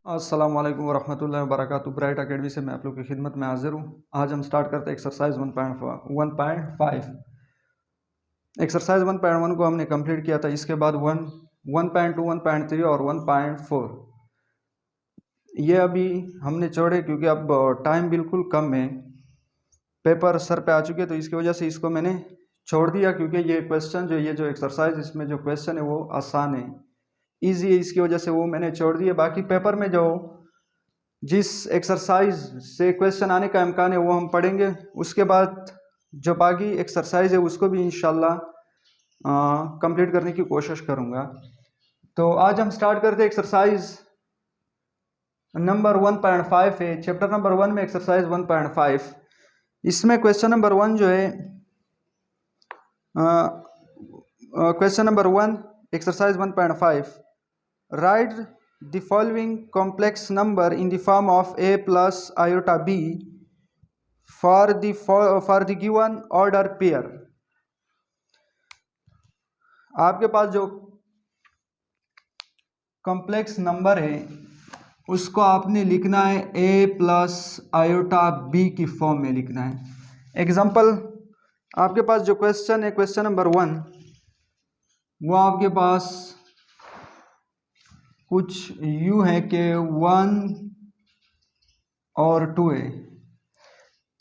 अस्सलाम वालेकुम वरहमतुल्लाहि वबरकातुहू। ब्राइट एकेडमी से मैं आप लोग की खिदमत में हाजिर हूँ। आज हम स्टार्ट करते हैं एक्सरसाइज 1.5। एक्सरसाइज 1.1 को हमने कंप्लीट किया था। इसके बाद 1.2, 1.3 और 1.4 ये अभी हमने छोड़े क्योंकि अब टाइम बिल्कुल कम है, पेपर सर पे आ चुके, तो इसकी वजह से इसको मैंने छोड़ दिया क्योंकि ये क्वेश्चन ये जो एक्सरसाइज इसमें जो क्वेश्चन है वो आसान है, ईजी है, इसकी वजह से वो मैंने छोड़ दिया। बाकी पेपर में जो जिस एक्सरसाइज से क्वेश्चन आने का इम्कान है वो हम पढ़ेंगे। उसके बाद जो बाकी एक्सरसाइज है उसको भी इंशाल्लाह कंप्लीट करने की कोशिश करूँगा। तो आज हम स्टार्ट करते हैं एक्सरसाइज नंबर 1.5 है, चैप्टर नंबर 1 में एक्सरसाइज 1.5। इसमें क्वेश्चन नंबर 1 जो है, question number 1 exercise 1.5, right the following complex number in the form of a plus iota b for the given order pair। आपके पास जो कॉम्प्लेक्स नंबर है उसको आपने लिखना है a प्लस आयोटा b की फॉर्म में लिखना है। एग्जाम्पल, आपके पास जो क्वेश्चन है, क्वेश्चन नंबर 1, वो आपके पास कुछ यू है कि 1 और 2 है।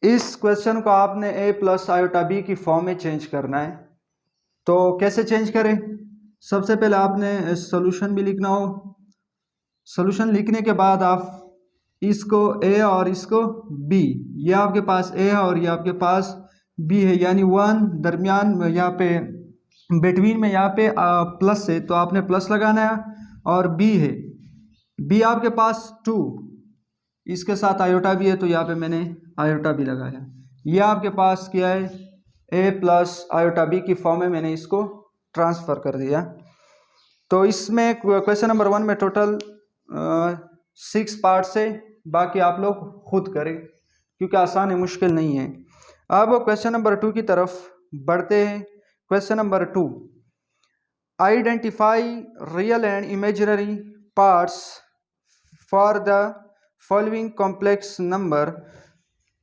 इस क्वेश्चन को आपने a प्लस आयोटा b की फॉर्म में चेंज करना है। तो कैसे चेंज करें? सबसे पहले आपने सॉल्यूशन भी लिखना हो। सॉल्यूशन लिखने के बाद आप इसको a और इसको b, ये आपके पास a है और ये आपके पास b है, यानी 1 दरमियान यहाँ पे बिटवीन में यहाँ पे प्लस है तो आपने प्लस लगाना है, और b है, b आपके पास 2, इसके साथ आयोटा भी है तो यहाँ पे मैंने आयोटा भी लगाया। ये आपके पास क्या है, a प्लस आयोटा b की फॉर्म में मैंने इसको ट्रांसफ़र कर दिया। तो इसमें क्वेश्चन नंबर 1 में टोटल 6 पार्ट्स है, बाकी आप लोग खुद करें क्योंकि आसान है, मुश्किल नहीं है। अब क्वेश्चन नंबर 2 की तरफ बढ़ते हैं। Question number 2, identify real and imaginary parts for the following complex number.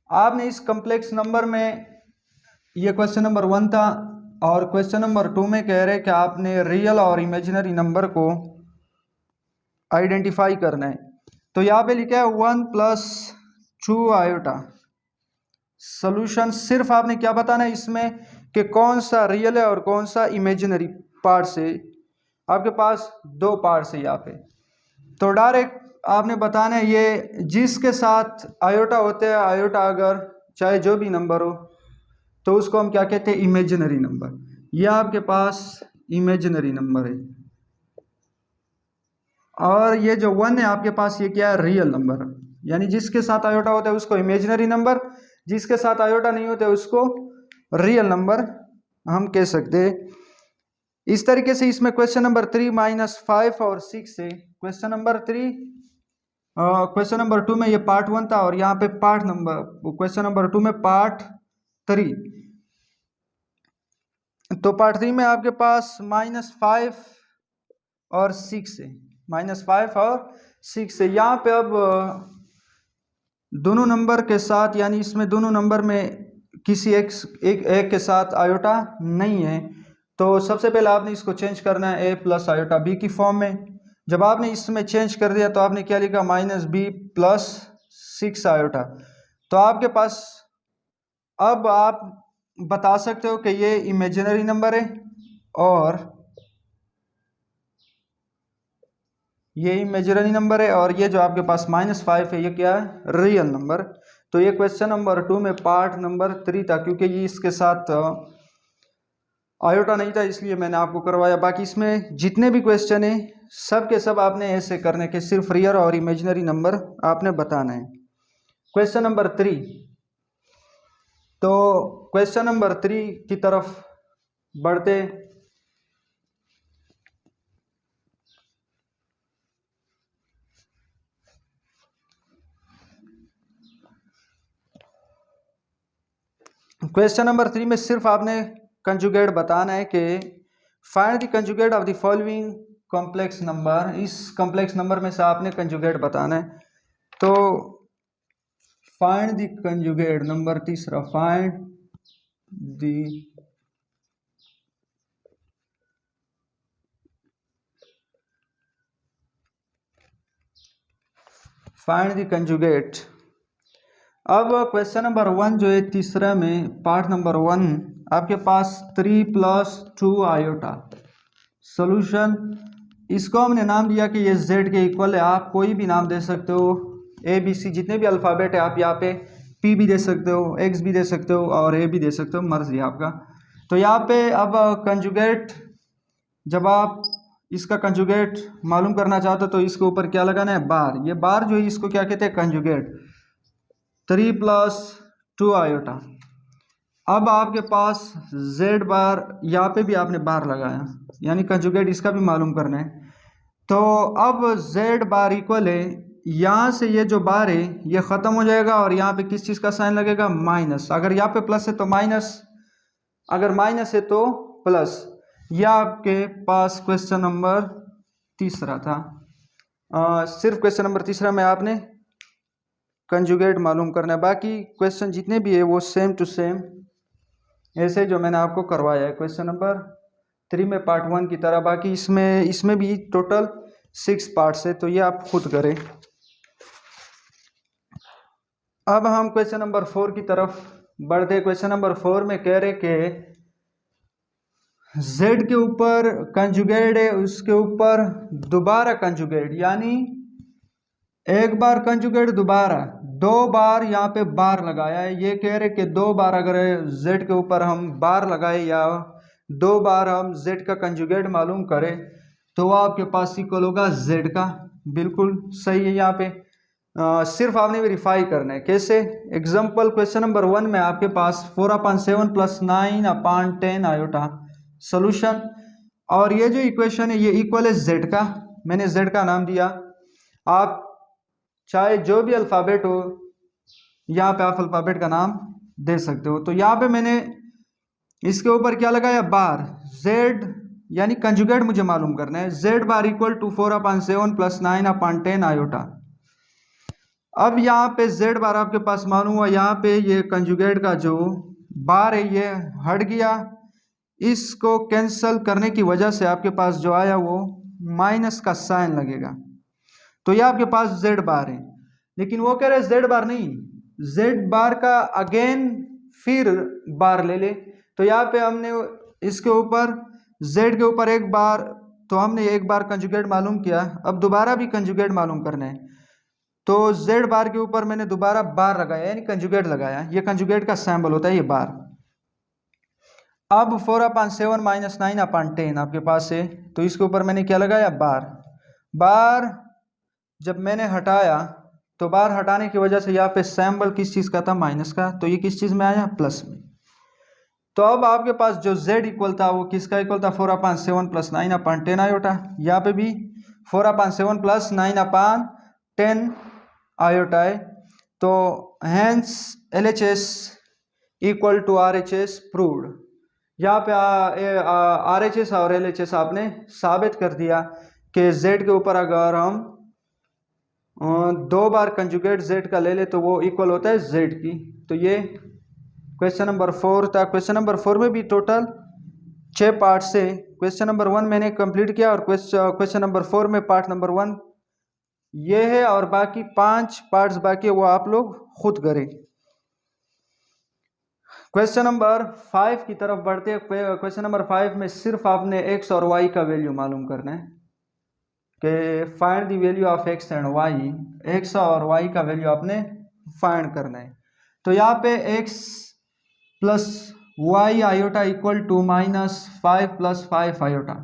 आपने इस कॉम्प्लेक्स नंबर में, ये क्वेश्चन नंबर 1 था और क्वेश्चन नंबर 2 में कह रहे हैं कि आपने रियल और इमेजिनरी नंबर को आइडेंटिफाई करना है। तो यहाँ पे लिखा है 1 प्लस 2 आयोटा। सोल्यूशन सिर्फ आपने क्या बताना है इसमें कि कौन सा रियल है और कौन सा इमेजिनरी पार्ट्स है। आपके पास 2 पार्ट्स है यहाँ पे, तो डायरेक्ट आपने बताना है ये जिसके साथ आयोटा होते हैं, आयोटा अगर चाहे जो भी नंबर हो तो उसको हम क्या कहते हैं, इमेजिनरी नंबर। ये आपके पास इमेजिनरी नंबर है, और ये जो 1 है आपके पास, ये क्या है, रियल नंबर, यानी जिसके साथ आयोटा होता है उसको इमेजिनरी नंबर, जिसके साथ आयोटा नहीं होता है उसको रियल नंबर हम कह सकते हैं। इस तरीके से इसमें क्वेश्चन नंबर 3 -5 और 6 है। क्वेश्चन नंबर 3, क्वेश्चन नंबर 2 में ये पार्ट 1 था और यहाँ पे पार्ट नंबर, क्वेश्चन नंबर 2 में पार्ट 3। तो पार्ट 3 में आपके पास -5 और 6 है, -5 और 6 है। यहाँ पे अब दोनों नंबर के साथ, यानी इसमें दोनों नंबर में किसी एक के साथ आयोटा नहीं है, तो सबसे पहले आपने इसको चेंज करना है a प्लस आयोटा b की फॉर्म में। जब आपने इसमें चेंज कर दिया तो आपने क्या लिखा, -b प्लस 6 आयोटा। तो आपके पास अब आप बता सकते हो कि ये इमेजिनरी नंबर है और ये इमेजिनरी नंबर है, और ये जो आपके पास -5 है ये क्या है, रियल नंबर। तो ये क्वेश्चन नंबर 2 में पार्ट नंबर 3 था, क्योंकि ये इसके साथ आयोटा नहीं था इसलिए मैंने आपको करवाया। बाकी इसमें जितने भी क्वेश्चन है सब के सब आपने ऐसे करने के, सिर्फ रियल और इमेजिनरी नंबर आपने बताना है। क्वेश्चन नंबर 3, तो क्वेश्चन नंबर 3 की तरफ बढ़ते। क्वेश्चन नंबर 3 में सिर्फ आपने कंजुगेट बताना है कि find the conjugate of the following complex number, इस कॉम्प्लेक्स नंबर में से आपने कंजुगेट बताना है। तो फाइंड द कंजुगेट, नंबर तीसरा, फाइंड द कंजुगेट। अब क्वेश्चन नंबर 1 जो है तीसरा में, पार्ट नंबर 1, आपके पास 3 + 2 आयोटा। सोल्यूशन, इसको हमने नाम दिया कि ये z के इक्वल है। आप कोई भी नाम दे सकते हो, ए बी सी जितने भी अल्फ़ाबेट है आप यहाँ पे p भी दे सकते हो, x भी दे सकते हो और a भी दे सकते हो, मर्जी आपका। तो यहाँ पे अब कंजुगेट, जब आप इसका कंजुगेट मालूम करना चाहते हो तो इसके ऊपर क्या लगाना है, बार। ये बार जो है इसको क्या कहते हैं, कंजुगेट। 3 + 2 आयोटा। अब आपके पास z बार, यहाँ पे भी आपने बार लगाया, यानी कंजुगेट इसका भी मालूम करना है। तो अब z बार इक्वल है, यहाँ से ये जो बार है ये ख़त्म हो जाएगा और यहाँ पे किस चीज़ का साइन लगेगा, माइनस। अगर यहाँ पे प्लस है तो माइनस, अगर माइनस है तो प्लस। यह आपके पास क्वेश्चन नंबर तीसरा था। सिर्फ क्वेश्चन नंबर तीसरा में आपने कंजुगेट मालूम करना है, बाकी क्वेश्चन जितने भी है वो सेम टू सेम ऐसे जो मैंने आपको करवाया है क्वेश्चन नंबर 3 में पार्ट 1 की तरह। बाकी इसमें भी टोटल 6 पार्ट्स है, तो ये आप खुद करें। अब हम क्वेश्चन नंबर 4 की तरफ बढ़ते। क्वेश्चन नंबर 4 में कह रहे कि z के ऊपर कंजुगेट है, उसके ऊपर दोबारा कंजुगेट, यानी एक बार कंजुगेट, दोबारा 2 बार यहाँ पे बार लगाया है। ये कह रहे कि 2 बार अगर z के ऊपर हम बार लगाए या 2 बार हम z का कंजुगेट मालूम करें तो वो आपके पास इक्वल होगा z का। बिल्कुल सही है। यहाँ पे सिर्फ आपने वेरीफाई करना है। कैसे? एग्जाम्पल क्वेश्चन नंबर 1 में आपके पास 4/7 + 9/10 आयोटा सोल्यूशन, और ये जो इक्वेशन है ये इक्वल है z का। मैंने z का नाम दिया। आप चाहे जो भी अल्फ़ाबेट हो यहाँ पे आप अल्फ़ाबेट का नाम दे सकते हो। तो यहाँ पे मैंने इसके ऊपर क्या लगाया, बार। z यानी कंजुगेट मुझे मालूम करना है। z bar equal to 4/7 + 9/10 iota. अब यहाँ पे z बार आपके पास मालूम हुआ, यहाँ पे ये कंजुगेट का जो बार है ये हट गया। इसको कैंसल करने की वजह से आपके पास जो आया वो माइनस का साइन लगेगा। तो ये आपके पास z बार है, लेकिन वो कह रहे z बार नहीं, z बार का अगेन फिर बार ले ले। तो यहाँ पे हमने इसके ऊपर z के ऊपर एक बार, तो हमने एक बार कंजुगेट मालूम किया, अब दोबारा भी कंजुगेट मालूम करना है। तो z बार के ऊपर मैंने दोबारा बार लगाया, यानी कंजुगेट लगाया। ये कंजुगेट का सैम्बल होता है ये बार। अब 4/7 - 9/10 आपके पास है, तो इसके ऊपर मैंने क्या लगाया, बार। बार जब मैंने हटाया तो बार हटाने की वजह से यहाँ पे सैम्बल किस चीज़ का था, माइनस का। तो ये किस चीज़ में आया, प्लस में। तो अब आपके पास जो z इक्वल था वो किसका इक्वल था, 4/7 + 9/10 आयोटा। यहाँ पे भी 4/7 + 9/10 आयोटा है। तो hence LHS equal to RHS proved. यहाँ पे RHS और LHS आपने साबित कर दिया कि z के ऊपर अगर हम 2 बार कंजुगेट z का ले ले तो वो इक्वल होता है z की। तो ये क्वेश्चन नंबर 4 था। क्वेश्चन नंबर 4 में भी टोटल 6 पार्ट से क्वेश्चन नंबर 1 मैंने कंप्लीट किया, और क्वेश्चन नंबर 4 में पार्ट नंबर 1 ये है, और बाकी 5 पार्ट्स बाकी है, वो आप लोग खुद करें। क्वेश्चन नंबर 5 की तरफ बढ़ते हैं। क्वेश्चन नंबर 5 में सिर्फ आपने x और y का वैल्यू मालूम करना है कि find the value of x and y। x और y का वैल्यू आपने फाइंड करना है। तो यहाँ पे x + y iota equal to -5 + 5 iota.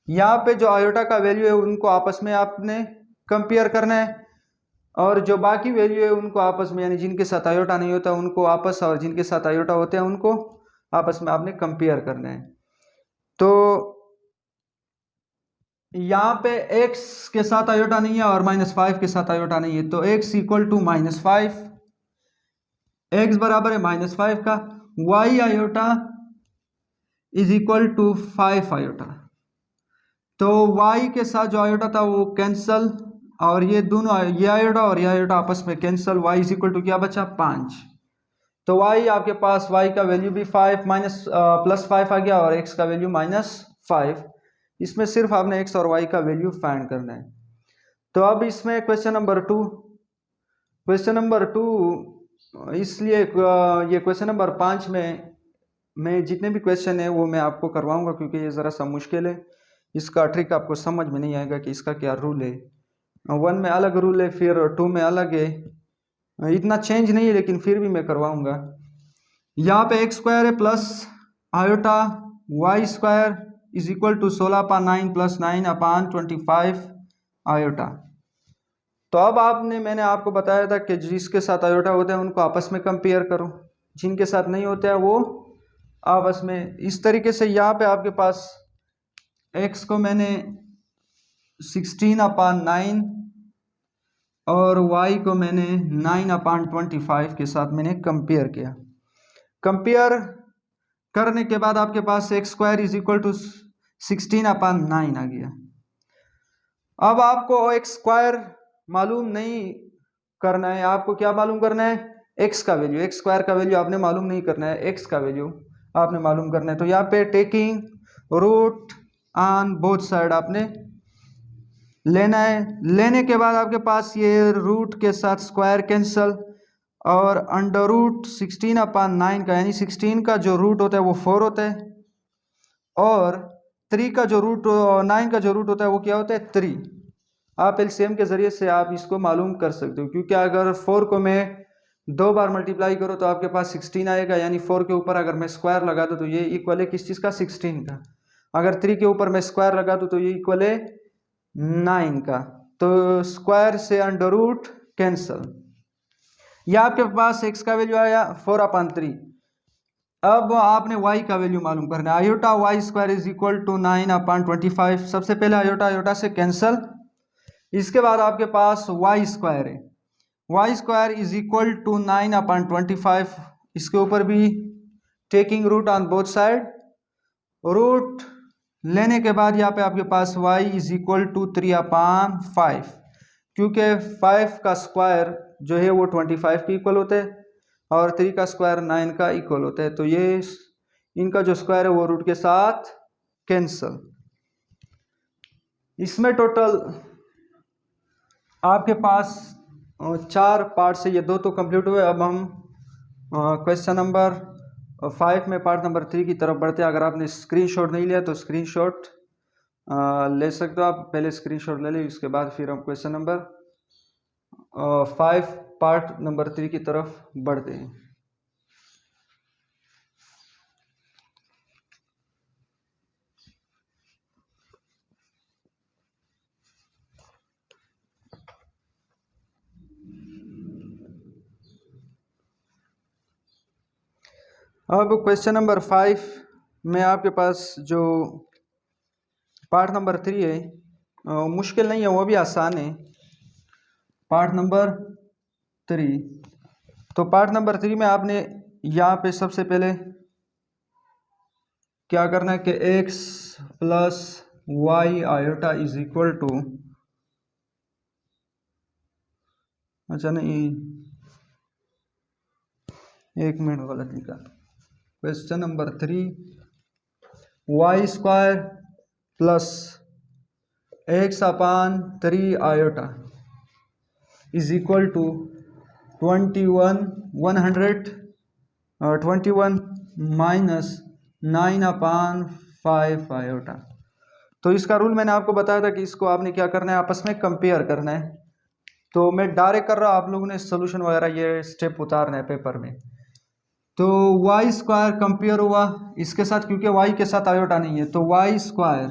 यहाँ पे जो आयोटा का वैल्यू है उनको आपस में आपने कंपेयर करना है, और जो बाकी वैल्यू है उनको आपस में, यानी जिनके साथ आयोटा नहीं होता उनको आपस, और जिनके साथ आयोटा होते हैं उनको आपस में आपने कंपेयर करना है। तो यहाँ पे x के साथ आयोटा नहीं है और -5 के साथ आयोटा नहीं है, तो x इक्वल टू -5, x बराबर है -5 का, y iota is equal to 5 iota. तो y के साथ जो आयोटा था वो कैंसल, और ये दोनों ये आयोटा और ये आयोटा आपस में cancel, y is equal to क्या बचा 5। तो y आपके पास y का वैल्यू भी 5 माइनस प्लस 5 आ गया और x का वैल्यू -5। इसमें सिर्फ आपने x और y का वैल्यू फाइंड करना है। तो अब इसमें क्वेश्चन नंबर 2 इसलिए ये क्वेश्चन नंबर 5 में मैं जितने भी क्वेश्चन है वो मैं आपको करवाऊंगा, क्योंकि ये ज़रा सा मुश्किल है। इसका ट्रिक आपको समझ में नहीं आएगा कि इसका क्या रूल है। 1 में अलग रूल है, फिर 2 में अलग है, इतना चेंज नहीं है, लेकिन फिर भी मैं करवाऊंगा। यहाँ पे x² है plus iota y² is equal to 16/9 plus 9/25 iota. तो अब मैंने आपको बताया था कि जिसके साथ आयोटा होता है उनको आपस में कंपेयर करो, जिनके साथ नहीं होता है वो आपस में। इस तरीके से यहाँ पे आपके पास x को मैंने 16/9 और y को मैंने 9/25 के साथ मैंने कंपेयर किया। कंपेयर करने के बाद आपके पास x² इज इक्वल टू 16/9 आ गया। अब आपको x² मालूम नहीं करना है, आपको क्या मालूम करना है, x का वैल्यू। x² का वैल्यू आपने मालूम नहीं करना है, x का वैल्यू आपने मालूम करना है। तो यहाँ पे taking root on both side आपने लेना है। लेने के बाद आपके पास ये रूट के साथ स्क्वायर कैंसल, और अंडर रूट 16/9 का, यानी 16 का जो रूट होता है वो 4 होता है, और 3 का जो रूट 9 का जो रूट होता है वो क्या होता है 3। आप एलसीएम के ज़रिए से आप इसको मालूम कर सकते हो, क्योंकि अगर 4 को मैं 2 बार मल्टीप्लाई करो तो आपके पास 16 आएगा, यानी 4 के ऊपर अगर मैं स्क्वायर लगा दूँ तो ये इक्वल है किस चीज़ का, 16 का। अगर 3 के ऊपर मैं स्क्वायर लगा दूँ तो ये इक्वल है 9 का। तो स्क्वायर से अंडर रूट कैंसल, यह आपके पास x का वैल्यू आया 4/3। अब आपने y का वैल्यू मालूम करना है। Iota y² is equal to 9/25। सबसे पहले आयोटा आयोटा से कैंसल, इसके बाद आपके पास y² है, y² इज इक्वल टू 9/25। इसके ऊपर भी taking root on both side, root लेने के बाद यहाँ पे आपके पास y इज इक्वल टू 3/5, क्योंकि 5 का स्क्वायर जो है वो 25 के इक्वल होता है और 3 का स्क्वायर 9 का इक्वल होता है। तो ये इनका जो स्क्वायर है वो रूट के साथ कैंसल। इसमें टोटल आपके पास 4 पार्ट से ये 2 तो कंप्लीट हुए। अब हम क्वेश्चन नंबर 5 में पार्ट नंबर 3 की तरफ बढ़ते हैं। अगर आपने स्क्रीनशॉट नहीं लिया तो स्क्रीनशॉट ले सकते हो आप, पहले स्क्रीनशॉट ले लीजिए, उसके बाद फिर हम क्वेश्चन नंबर 5 पार्ट नंबर 3 की तरफ बढ़ते हैं। अब क्वेश्चन नंबर 5 में आपके पास जो पार्ट नंबर 3 है मुश्किल नहीं है, वो भी आसान है। पार्ट नंबर 3, तो पार्ट नंबर 3 में आपने यहाँ पे सबसे पहले क्या करना है कि x plus y iota is equal to, अच्छा नहीं, एक मिनट गलत लिखा। Question number 3, y² plus x/3 iota is equal to 21 minus 9/5 iota. तो इसका रूल मैंने आपको बताया था कि इसको आपने क्या करना है, आपस में कंपेयर करना है। तो मैं डायरेक्ट कर रहा हूँ, आप लोगों ने सोल्यूशन वगैरह ये स्टेप उतारना है पेपर में। तो y² कंपेयर हुआ इसके साथ, क्योंकि y के साथ आयोटा नहीं है, तो y²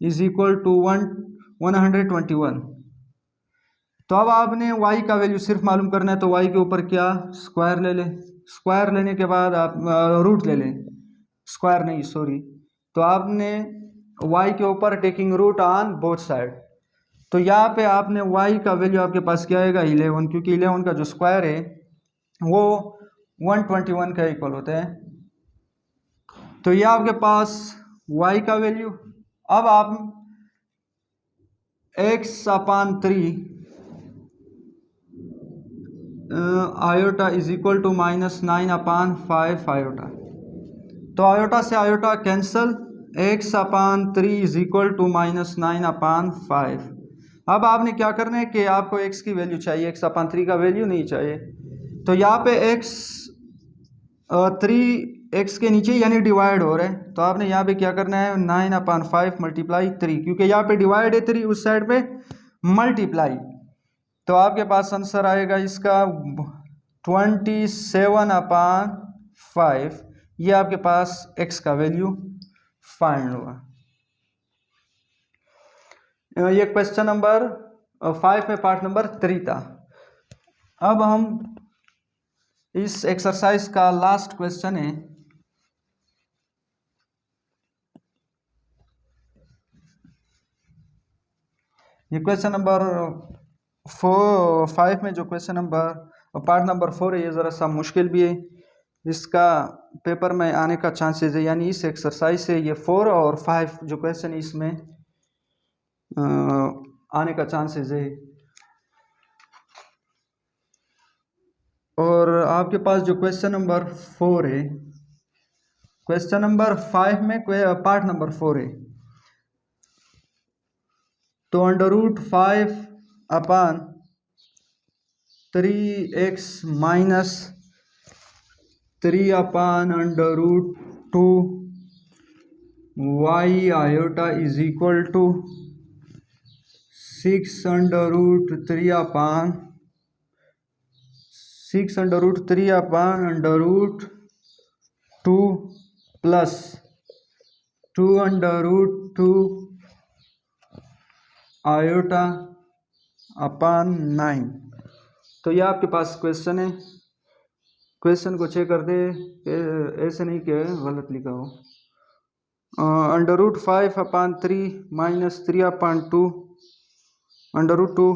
इज इक्वल टू 121। तो अब आपने y का वैल्यू सिर्फ मालूम करना है, तो y के ऊपर क्या स्क्वायर ले लें। स्क्वायर लेने के बाद आप रूट ले लें, स्क्वायर नहीं सॉरी। तो आपने y के ऊपर taking root on both side, तो यहाँ पे आपने y का वैल्यू आपके पास क्या आएगा 11, क्योंकि 11 का जो स्क्वायर है वो 121 का इक्वल होता है। तो यह आपके पास y का वैल्यू। अब आप x/3 iota is equal to -9/5 iota, तो आयोटा से iota cancel, x/3 is equal to -9/5। अब आपने क्या करना है कि आपको x की वैल्यू चाहिए, x/3 का वैल्यू नहीं चाहिए, तो यहाँ पे x के नीचे यानी डिवाइड हो रहा है, तो आपने यहाँ पे क्या करना है 9/5 मल्टीप्लाई 3, क्योंकि यहाँ पे डिवाइड है 3, उस साइड पे मल्टीप्लाई, तो आपके पास आंसर आएगा इसका 27/5। ये आपके पास x का वैल्यू फाइंड हुआ। ये क्वेश्चन नंबर 5 में पार्ट नंबर 3 था। अब हम इस एक्सरसाइज का लास्ट क्वेश्चन है, ये क्वेश्चन नंबर 5 में जो क्वेश्चन नंबर पार्ट नंबर 4 है, ये ज़रा सा मुश्किल भी है, इसका पेपर में आने का चांसेस है, यानी इस एक्सरसाइज से ये 4 और 5 जो क्वेश्चन इसमें आने का चांसेस है। और आपके पास जो क्वेश्चन नंबर 4 है, क्वेश्चन नंबर 5 में पार्ट नंबर 4 है, तो √5/3x minus 3/√2 y iota is equal to 6√3/√2 plus 2√2 iota upon 9। तो ये आपके पास क्वेश्चन है, क्वेश्चन को चेक कर दे, ऐसे नहीं कि गलत लिखा हो। √5/3 minus 3/2 √2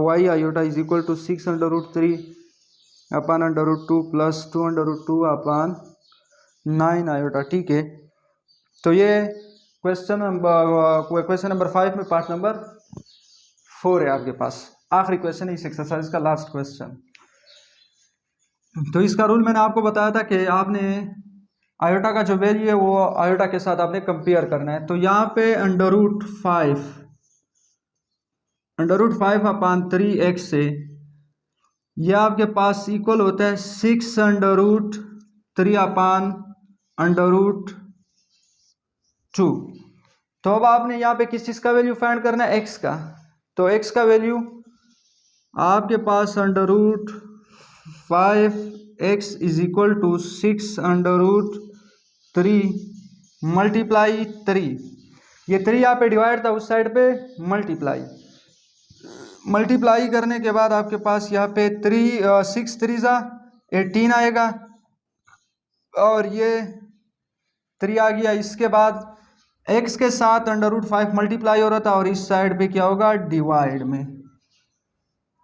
y iota is equal to 6√3/√2 plus 2√2/9 iota, ठीक है। तो ये क्वेश्चन नंबर 5 में पार्ट नंबर 4 है आपके पास, आखिरी क्वेश्चन है इस एक्सरसाइज का, लास्ट क्वेश्चन। तो इसका रूल मैंने आपको बताया था कि आपने आयोटा का जो वैल्यू है वो आयोटा के साथ आपने कंपेयर करना है। तो यहाँ पे √5/3x से यह आपके पास इक्वल होता है 6√3/√2। तो अब आपने यहाँ पे किस चीज़ का वैल्यू फाइंड करना है, x का। तो x का वैल्यू आपके पास √5x is equal to 6√3 multiply 3, ये 3 यहाँ पे डिवाइड था, उस साइड पे मल्टीप्लाई करने के बाद आपके पास यहाँ पे 6 3 18 आएगा, और ये 3 आ गया। इसके बाद x के साथ √5 मल्टीप्लाई हो रहा था, और इस साइड पे क्या होगा, डिवाइड में।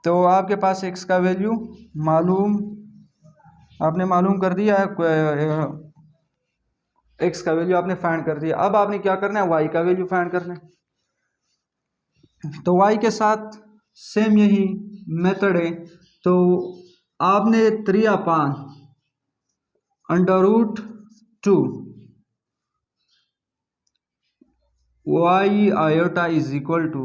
तो आपके पास x का वैल्यू आपने मालूम कर दिया है, x का वैल्यू आपने फाइंड कर दिया। अब आपने क्या करना है, y का वैल्यू फाइंड करना है। तो y के साथ सेम यही मेथड है, तो आपने 3/√2 y iota is equal to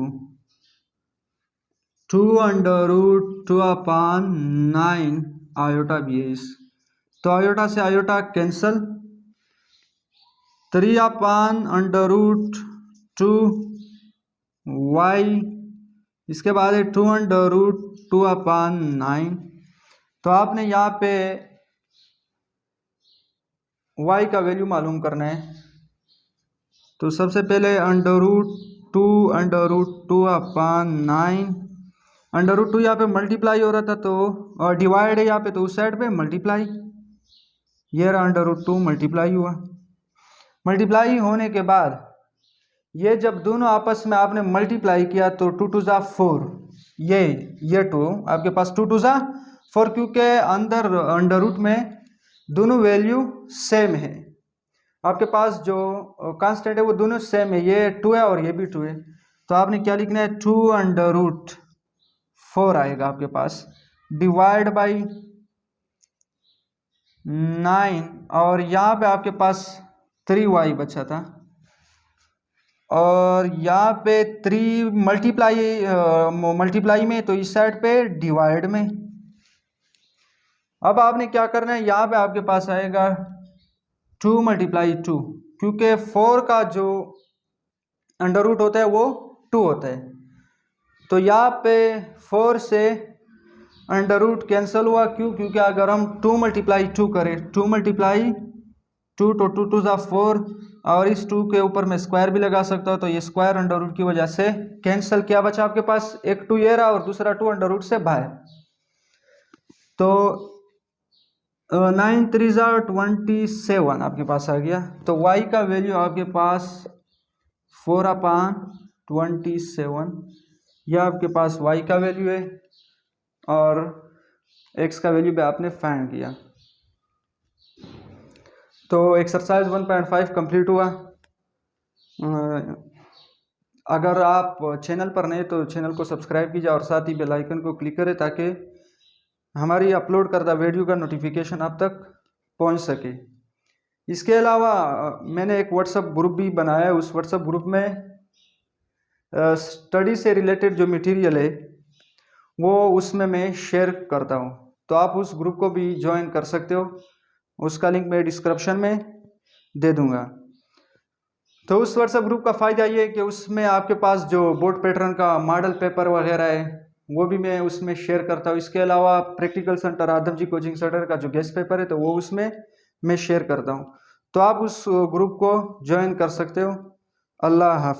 2√2/9 iota BS। तो आयोटा से आयोटा कैंसल, 3/√2 y, इसके बाद है 2√2/9। तो आपने यहाँ पे y का वैल्यू मालूम करना है। तो सबसे पहले √2/9, √2 यहाँ पे मल्टीप्लाई हो रहा था, तो और डिवाइड है यहाँ पे, तो उस साइड पे मल्टीप्लाई, ये रहा √2 मल्टीप्लाई हुआ। मल्टीप्लाई होने के बाद ये जब दोनों आपस में आपने मल्टीप्लाई किया तो 2 2 4, ये 2 आपके पास 2 2 4, क्योंकि अंदर अंडर रूट में दोनों वैल्यू सेम है। आपके पास जो कांस्टेंट है वो दोनों सेम है, ये 2 है और ये भी 2 है, तो आपने क्या लिखना है 2√4 आएगा आपके पास, डिवाइड बाई 9, और यहाँ पे आपके पास 3y बचा था, और यहाँ पे 3 मल्टीप्लाई में, तो इस साइड पे डिवाइड में। अब आपने क्या करना है, यहाँ पे आपके पास आएगा 2 × 2, क्योंकि 4 का जो अंडर रूट होता है वो 2 होता है, तो यहाँ पे 4 से अंडर रूट कैंसिल हुआ। क्यों? क्योंकि अगर हम 2 × 2 करें, 2 × 2 तो 2 2 4, और इस 2 के ऊपर मैं स्क्वायर भी लगा सकता हूँ, तो ये स्क्वायर अंडर रूट की वजह से कैंसिल। क्या बचा आपके पास? एक 2 ये रहा और दूसरा 2 अंडर रूट से बाहर, तो 9 3 27 आपके पास आ गया। तो y का वैल्यू आपके पास 4/27, यह आपके पास y का वैल्यू है, और x का वैल्यू भी आपने फाइंड किया। तो एक्सरसाइज 1.5 कंप्लीट हुआ। अगर आप चैनल पर नए तो चैनल को सब्सक्राइब कीजिए और साथ ही बेल आइकन को क्लिक करें ताकि हमारी अपलोड करदा वीडियो का नोटिफिकेशन आप तक पहुंच सके। इसके अलावा मैंने एक व्हाट्सएप ग्रुप भी बनाया है। उस व्हाट्सएप ग्रुप में स्टडी से रिलेटेड जो मटेरियल है वो उसमें मैं शेयर करता हूं, तो आप उस ग्रुप को भी ज्वाइन कर सकते हो। उसका लिंक मैं डिस्क्रिप्शन में दे दूंगा। तो उस व्हाट्सएप ग्रुप का फ़ायदा ये है कि उसमें आपके पास जो बोर्ड पैटर्न का मॉडल पेपर वगैरह है वो भी मैं उसमें शेयर करता हूँ। इसके अलावा प्रैक्टिकल सेंटर आदम जी कोचिंग सेंटर का जो गेस्ट पेपर है तो वो उसमें मैं शेयर करता हूँ। तो आप उस ग्रुप को ज्वाइन कर सकते हो। अल्लाह हाफ़िज़।